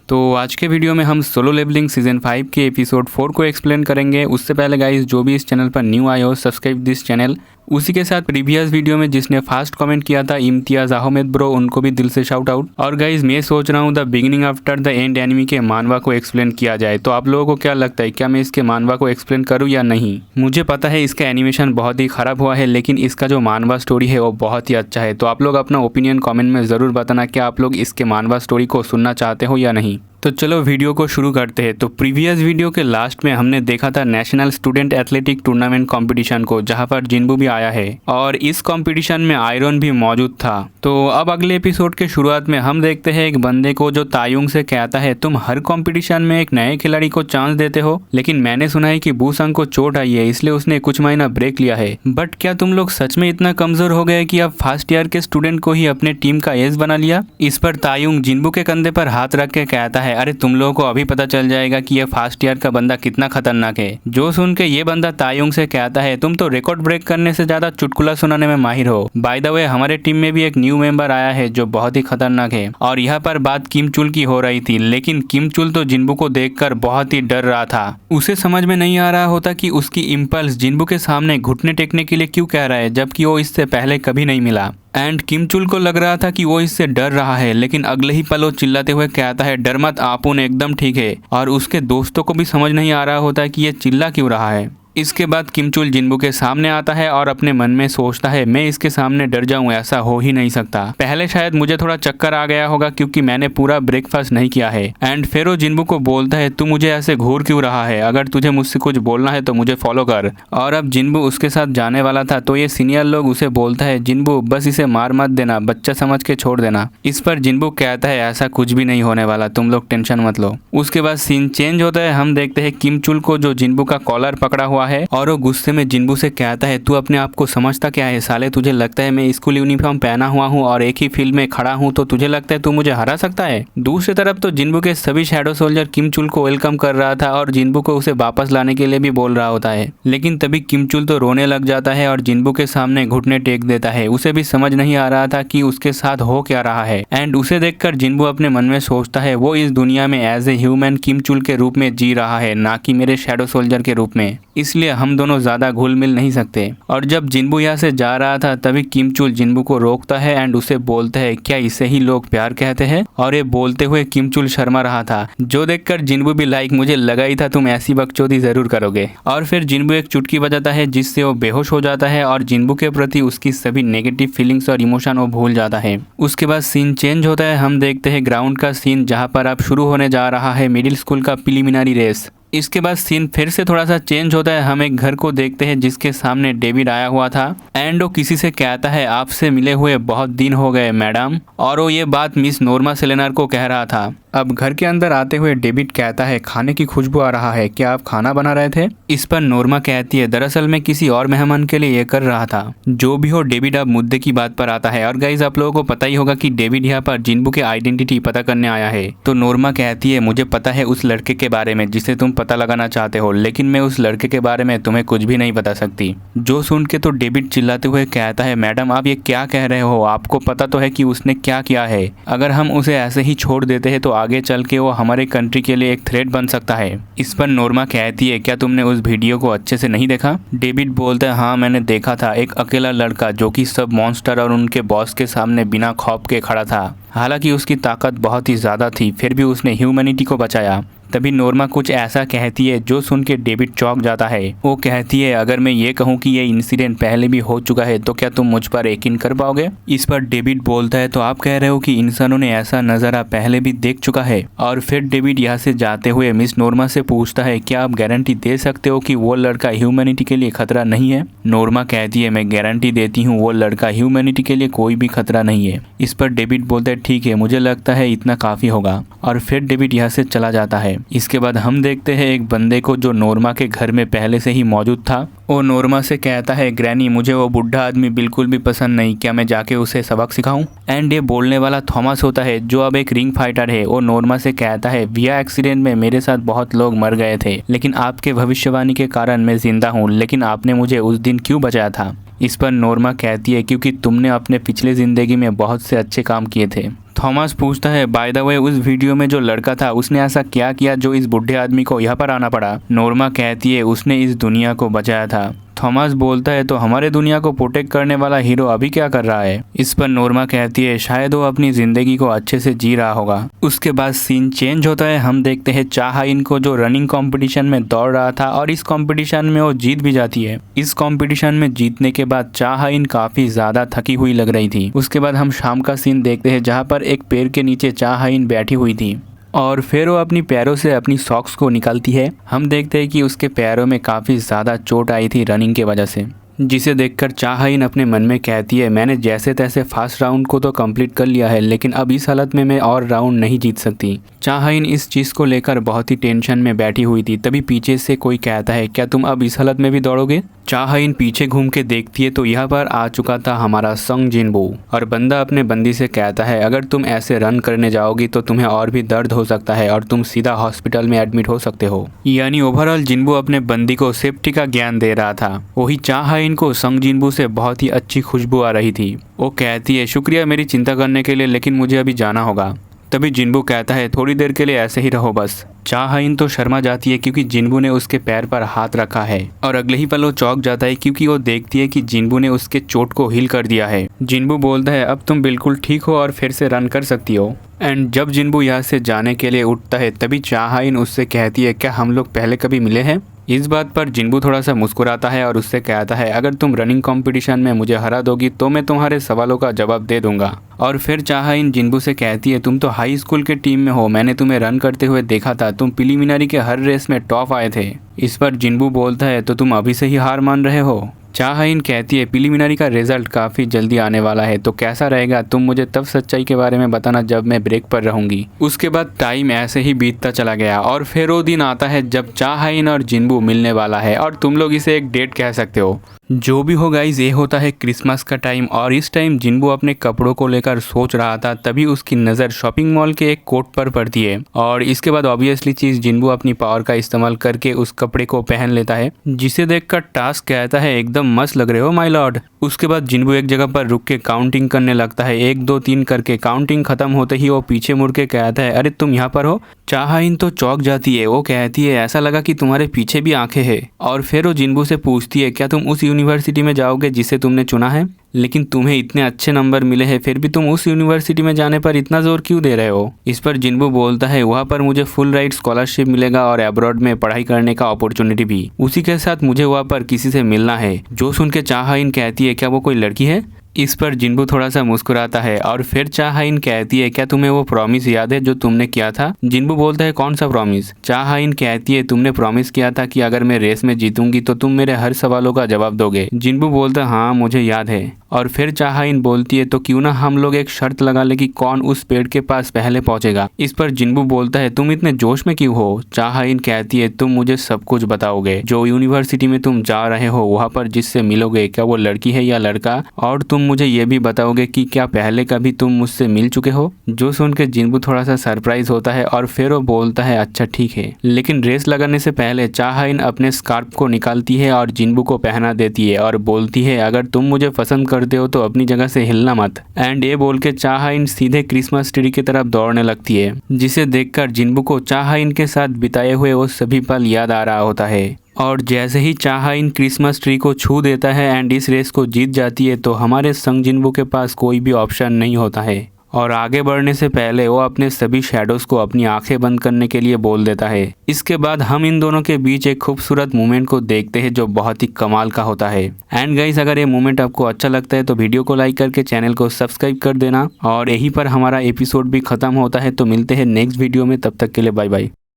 तो आज के वीडियो में हम सोलो लेवलिंग सीजन 5 के एपिसोड 4 को एक्सप्लेन करेंगे। उससे पहले गाइस जो भी इस चैनल पर न्यू आए हो सब्सक्राइब दिस चैनल। उसी के साथ प्रीवियस वीडियो में जिसने फास्ट कमेंट किया था इम्तियाज अहमद ब्रो, उनको भी दिल से शाउट आउट। और गाइस मैं सोच रहा हूँ the beginning after the end enemy के मानवा को एक्सप्लेन किया जाए। तो आप लोगों को क्या लगता है, क्या मैं इसके मानवा को एक्सप्लेन करूँ या नहीं? मुझे पता है इसका एनिमेशन बहुत ही खराब हुआ है, लेकिन इसका जो मानवा स्टोरी है वो बहुत ही अच्छा है। तो आप लोग अपना ओपिनियन कमेंट में ज़रूर बताना, क्या आप लोग इसके मानवा स्टोरी को सुनना चाहते हो या नहीं। तो चलो वीडियो को शुरू करते हैं। तो प्रीवियस वीडियो के लास्ट में हमने देखा था national student athletic tournament competition को, जहां पर जिन्बू भी आया है और इस कंपटीशन में आयरन भी मौजूद था। तो अब अगले एपिसोड के शुरुआत में हम देखते हैं एक बंदे को जो तायुंग से कहता है तुम हर कंपटीशन में एक नए खिलाड़ी को चांस देते हो, लेकिन मैंने सुना है कि बूसंग को चोट आई है इसलिए उसने कुछ महीना ब्रेक लिया है। बट क्या तुम लोग सच में इतना कमजोर हो गए कि अब फर्स्ट ईयर के स्टूडेंट को ही अपने टीम का एज बना लिया? इस पर तायुंग जिन्बू के कंधे पर हाथ रख के कहता है अरे तुम लोगों को अभी पता चल जाएगा कि ये फर्स्ट ईयर का बंदा कितना खतरनाक है। जो सुन के ये बंदा तायुंग से कहता है तुम तो रिकॉर्ड ब्रेक करने से ज्यादा चुटकुला सुनाने में माहिर हो। बाय द वे हमारे टीम में भी एक न्यू मेंबर आया है जो बहुत ही खतरनाक है। और यहाँ पर बात किम चुल की हो रही थी, लेकिन किम चुल तो जिन्बू को देखकर बहुत ही डर रहा था। उसे समझ में नहीं आ रहा होता कि उसकी इम्पल्स जिन्बू के सामने घुटने टेकने के लिए क्यों कह रहा है, जबकि वो इससे पहले कभी नहीं मिला। एंड किम चुल को लग रहा था कि वो इससे डर रहा है, लेकिन अगले ही पल वो चिल्लाते हुए कहता है डर मत आपुन, एकदम ठीक है। और उसके दोस्तों को भी समझ नहीं आ रहा होता है कि ये चिल्ला क्यों रहा है। इसके बाद किम चुल जिन्बू के सामने आता है और अपने मन में सोचता है मैं इसके सामने डर जाऊं, ऐसा हो ही नहीं सकता। पहले शायद मुझे थोड़ा चक्कर आ गया होगा क्योंकि मैंने पूरा ब्रेकफास्ट नहीं किया है। एंड फिर वो जिन्बू को बोलता है तू मुझे ऐसे घूर क्यों रहा है, अगर तुझे मुझसे कुछ बोलना है तो मुझे फॉलो कर। और अब जिन्बू उसके साथ जाने वाला था तो ये सीनियर लोग उसे बोलता है जिन्बू बस इसे मार मत देना, बच्चा समझ के छोड़ देना। इस पर जिन्बू कहता है ऐसा कुछ भी नहीं होने वाला, तुम लोग टेंशन मत लो। उसके बाद सीन चेंज होता है। हम देखते हैं किम चुल को जो जिन्बू का कॉलर पकड़ा हुआ है और वो गुस्से में जिन्बू से कहता है तू अपने आप को समझता क्या है साले, तुझे लगता है मैं स्कूल यूनिफॉर्म पहना हुआ हूँ और एक ही फील्ड में खड़ा हूँ तो तुझे लगता है तू मुझे हरा सकता है? दूसरी तरफ तो जिन्बू के सभी शैडो सोल्जर किम चुल को वेलकम कर रहा था और जिन्बू को उसे वापस लाने के लिए भी बोल रहा होता है, लेकिन तभी किम चुल तो रोने लग जाता है और जिन्बू के सामने घुटने टेक देता है। उसे भी समझ नहीं आ रहा था कि उसके साथ हो क्या रहा है। एंड उसे देखकर जिन्बू अपने मन में सोचता है वो इस दुनिया में एज ए ह्यूमन किम चुल के रूप में जी रहा है, ना कि मेरे शैडो सोल्जर के रूप में, इसलिए हम दोनों ज्यादा घुल मिल नहीं सकते। और जब जिन्बू यहाँ से जा रहा था तभी किम चुल जिन्बू को रोकता है एंड उसे बोलता है क्या इसे ही लोग प्यार कहते हैं? और ये बोलते हुए किम चुल शर्मा रहा था, जो देखकर जिन्बू भी लाइक मुझे लगा ही था तुम ऐसी बकचोदी जरूर करोगे। और फिर जिन्बू एक चुटकी बजाता है जिससे वो बेहोश हो जाता है और जिन्बू के प्रति उसकी सभी नेगेटिव फीलिंग्स और इमोशन वो भूल जाता है। उसके बाद सीन चेंज होता है। हम देखते हैं ग्राउंड का सीन जहाँ पर अब शुरू होने जा रहा है मिडिल स्कूल का प्रिलिमिनरी रेस। इसके बाद सीन फिर से थोड़ा सा चेंज होता है। हम एक घर को देखते हैं जिसके सामने डेविड आया हुआ था एंड वो किसी से कहता है आपसे मिले हुए बहुत दिन हो गए मैडम, और वो ये बात मिस नोर्मा सेलेनार को कह रहा था। अब घर के अंदर आते हुए डेविड कहता है खाने की खुशबू आ रहा है, क्या आप खाना बना रहे थे? इस पर नोर्मा कहती है दरअसल मैं किसी और मेहमान के लिए ये कर रहा था। जो भी हो डेविड अब मुद्दे की बात पर आता है। और गाइज आप लोगों को पता ही होगा कि डेविड यहाँ पर जिन्बू के आइडेंटिटी पता करने आया है। तो नोर्मा कहती है मुझे पता है उस लड़के के बारे में जिसे तुम पता लगाना चाहते हो, लेकिन मैं उस लड़के के बारे में तुम्हें कुछ भी नहीं बता सकती। जो सुन के तो डेविड चिल्लाते हुए कहता है मैडम आप ये क्या कह रहे हो, आपको पता तो है कि उसने क्या किया है। अगर हम उसे ऐसे ही छोड़ देते हैं तो आगे चल के वो हमारे कंट्री के लिए एक थ्रेट बन सकता है। इस पर नोर्मा कहती है क्या तुमने उस वीडियो को अच्छे से नहीं देखा? डेविड बोलता है हाँ मैंने देखा था, एक अकेला लड़का जो कि सब मॉन्स्टर और उनके बॉस के सामने बिना खौफ के खड़ा था। हालांकि उसकी ताकत बहुत ही ज्यादा थी, फिर भी उसने ह्यूमैनिटी को बचाया। तभी नोर्मा कुछ ऐसा कहती है जो सुन के डेविड चौंक जाता है। वो कहती है अगर मैं ये कहूँ कि ये इंसिडेंट पहले भी हो चुका है तो क्या तुम मुझ पर यकीन कर पाओगे? इस पर डेविड बोलता है तो आप कह रहे हो कि इंसानों ने ऐसा नजारा पहले भी देख चुका है? और फिर डेविड यहाँ से जाते हुए मिस नोर्मा से पूछता है क्या आप गारंटी दे सकते हो कि वो लड़का ह्यूमैनिटी के लिए खतरा नहीं है? नोर्मा कहती है मैं गारंटी देती हूँ वो लड़का ह्यूमैनिटी के लिए कोई भी खतरा नहीं है। इस पर डेविड बोलता है ठीक है, मुझे लगता है इतना काफी होगा। और फिर डेविड यहाँ से चला जाता है। इसके बाद हम देखते हैं एक बंदे को जो नोर्मा के घर में पहले से ही मौजूद था। वो नोर्मा से कहता है ग्रैनी मुझे वो बुढ़ा आदमी बिल्कुल भी पसंद नहीं, क्या मैं जाके उसे सबक सिखाऊं? एंड ये बोलने वाला थॉमस होता है जो अब एक रिंग फाइटर है। वो नोर्मा से कहता है विया एक्सीडेंट में मेरे साथ बहुत लोग मर गए थे, लेकिन आपके भविष्यवाणी के कारण मैं जिंदा हूँ, लेकिन आपने मुझे उस दिन क्यों बचाया था? इस पर नोर्मा कहती है क्योंकि तुमने अपने पिछले ज़िंदगी में बहुत से अच्छे काम किए थे। थॉमस पूछता है बाय द वे उस वीडियो में जो लड़का था उसने ऐसा क्या किया जो इस बूढ़े आदमी को यहाँ पर आना पड़ा। नोर्मा कहती है उसने इस दुनिया को बचाया था। थॉमस बोलता है तो हमारे दुनिया को प्रोटेक्ट करने वाला हीरो अभी क्या कर रहा है। इस पर नोर्मा कहती है शायद वो अपनी जिंदगी को अच्छे से जी रहा होगा। उसके बाद सीन चेंज होता है, हम देखते हैं चा हा-इन को जो रनिंग कंपटीशन में दौड़ रहा था और इस कंपटीशन में वो जीत भी जाती है। इस कंपटीशन में जीतने के बाद चा हा-इन काफी ज्यादा थकी हुई लग रही थी। उसके बाद हम शाम का सीन देखते हैं जहाँ पर एक पेड़ के नीचे चा हा-इन बैठी हुई थी और फिर वो अपनी पैरों से अपनी सॉक्स को निकालती है। हम देखते हैं कि उसके पैरों में काफ़ी ज़्यादा चोट आई थी रनिंग के वजह से, जिसे देखकर चा हा-इन अपने मन में कहती है मैंने जैसे तैसे फर्स्ट राउंड को तो कंप्लीट कर लिया है, लेकिन अब इस हालत में मैं और राउंड नहीं जीत सकती। चा हा-इन इस चीज़ को लेकर बहुत ही टेंशन में बैठी हुई थी। तभी पीछे से कोई कहता है क्या तुम अब इस हालत में भी दौड़ोगे। चा हा-इन पीछे घूम के देखती है तो यहाँ पर आ चुका था हमारा संग जिनबू और बंदा अपने बंदी से कहता है अगर तुम ऐसे रन करने जाओगी तो तुम्हें और भी दर्द हो सकता है और तुम सीधा हॉस्पिटल में एडमिट हो सकते हो। यानी ओवरऑल जिनबू अपने बंदी को सेफ्टी का ज्ञान दे रहा था। वही चा हा-इन को संग जिनबू से बहुत ही अच्छी खुशबू आ रही थी। वो कहती है शुक्रिया मेरी चिंता करने के लिए, लेकिन मुझे अभी जाना होगा। तभी जिनबू कहता है थोड़ी देर के लिए ऐसे ही रहो बस। चा हा-इन तो शर्मा जाती है क्योंकि जिनबू ने उसके पैर पर हाथ रखा है और अगले ही पल वो चौंक जाता है क्योंकि वो देखती है कि जिनबू ने उसके चोट को हील कर दिया है। जिनबू बोलता है अब तुम बिल्कुल ठीक हो और फिर से रन कर सकती हो। एंड जब जिनबू यहाँ से जाने के लिए उठता है तभी चा हा-इन उससे कहती है क्या हम लोग पहले कभी मिले हैं। इस बात पर जिनबू थोड़ा सा मुस्कुराता है और उससे कहता है अगर तुम रनिंग कंपटीशन में मुझे हरा दोगी तो मैं तुम्हारे सवालों का जवाब दे दूंगा। और फिर चा हा-इन जिनबू से कहती है तुम तो हाई स्कूल के टीम में हो, मैंने तुम्हें रन करते हुए देखा था, तुम प्रीलिमिनरी के हर रेस में टॉप आए थे। इस पर जिनबू बोलता है तो तुम अभी से ही हार मान रहे हो। चा हा-इन कहती है प्रीलिमिनरी का रिजल्ट काफ़ी जल्दी आने वाला है तो कैसा रहेगा तुम मुझे तब सच्चाई के बारे में बताना जब मैं ब्रेक पर रहूंगी। उसके बाद टाइम ऐसे ही बीतता चला गया और फिर वो दिन आता है जब चा हा-इन और जिनबू मिलने वाला है और तुम लोग इसे एक डेट कह सकते हो। जो भी हो गाइस, ये होता है क्रिसमस का टाइम और इस टाइम जिनबू अपने कपड़ों को लेकर सोच रहा था तभी उसकी नज़र शॉपिंग मॉल के एक कोट पर पड़ती है और इसके बाद ऑब्वियसली चीज़ जिनबू अपनी पावर का इस्तेमाल करके उस कपड़े को पहन लेता है, जिसे देखकर टास्क कहता है एकदम मस्त लग रहे हो माय लॉर्ड। उसके बाद जिनबू एक जगह पर रुक के काउंटिंग करने लगता है 1 2 3 करके। काउंटिंग खत्म होते ही वो पीछे मुड़ के कहता है अरे तुम यहाँ पर हो। चा हा-इन तो चौंक जाती है, वो कहती है ऐसा लगा कि तुम्हारे पीछे भी आंखें हैं। और फिर वो जिनबू से पूछती है क्या तुम उस यूनिवर्सिटी में जाओगे जिसे तुमने चुना है, लेकिन तुम्हें इतने अच्छे नंबर मिले हैं फिर भी तुम उस यूनिवर्सिटी में जाने पर इतना जोर क्यों दे रहे हो। इस पर जिनबू बोलता है वहाँ पर मुझे फुल राइट स्कॉलरशिप मिलेगा और अब्रॉड में पढ़ाई करने का अपॉर्चुनिटी भी, उसी के साथ मुझे वहाँ पर किसी से मिलना है। जो सुन के चा हा-इन कहती है क्या वो कोई लड़की है। इस पर जिनबू थोड़ा सा मुस्कुराता है और फिर चा हा-इन कहती है क्या तुम्हें वो प्रॉमिस याद है जो तुमने किया था। जिनबू बोलता है कौन सा प्रॉमिस। चा हा-इन कहती है तुमने प्रॉमिस किया था कि अगर मैं रेस में जीतूंगी तो तुम मेरे हर सवालों का जवाब दोगे। जिनबू बोलता है हाँ मुझे याद है। और फिर चा हा-इन बोलती है तो क्यों ना हम लोग एक शर्त लगा ले कि कौन उस पेड़ के पास पहले पहुंचेगा। इस पर जिनबू बोलता है तुम इतने जोश में क्यों हो। चा हा-इन कहती है तुम मुझे सब कुछ बताओगे, जो यूनिवर्सिटी में तुम जा रहे हो वहाँ पर जिससे मिलोगे क्या वो लड़की है या लड़का, और तुम मुझे ये भी बताओगे कि क्या पहले कभी तुम मुझसे मिल चुके हो। जो सुन के जिनबू थोड़ा सा सरप्राइज होता है और फिर वो बोलता है अच्छा ठीक है। लेकिन रेस लगाने से पहले चा हा-इन अपने स्कार्फ को निकालती है और जिनबू को पहना देती है और बोलती है अगर तुम मुझे पसंद करते हो तो अपनी जगह से हिलना मत। एंड ये बोल के चा हा-इन सीधे क्रिसमस ट्री की तरफ दौड़ने लगती है, जिसे देखकर जिनबू को चा हा-इन के साथ बिताए हुए वो सभी पल याद आ रहा होता है। और जैसे ही चा हा-इन क्रिसमस ट्री को छू देता है एंड इस रेस को जीत जाती है तो हमारे संग जिनबू के पास कोई भी ऑप्शन नहीं होता है और आगे बढ़ने से पहले वो अपने सभी शैडोज को अपनी आंखें बंद करने के लिए बोल देता है। इसके बाद हम इन दोनों के बीच एक खूबसूरत मोमेंट को देखते हैं जो बहुत ही कमाल का होता है। एंड गाइस, अगर ये मोमेंट आपको अच्छा लगता है तो वीडियो को लाइक करके चैनल को सब्सक्राइब कर देना। और यहीं पर हमारा एपिसोड भी खत्म होता है, तो मिलते हैं नेक्स्ट वीडियो में, तब तक के लिए बाय बाय।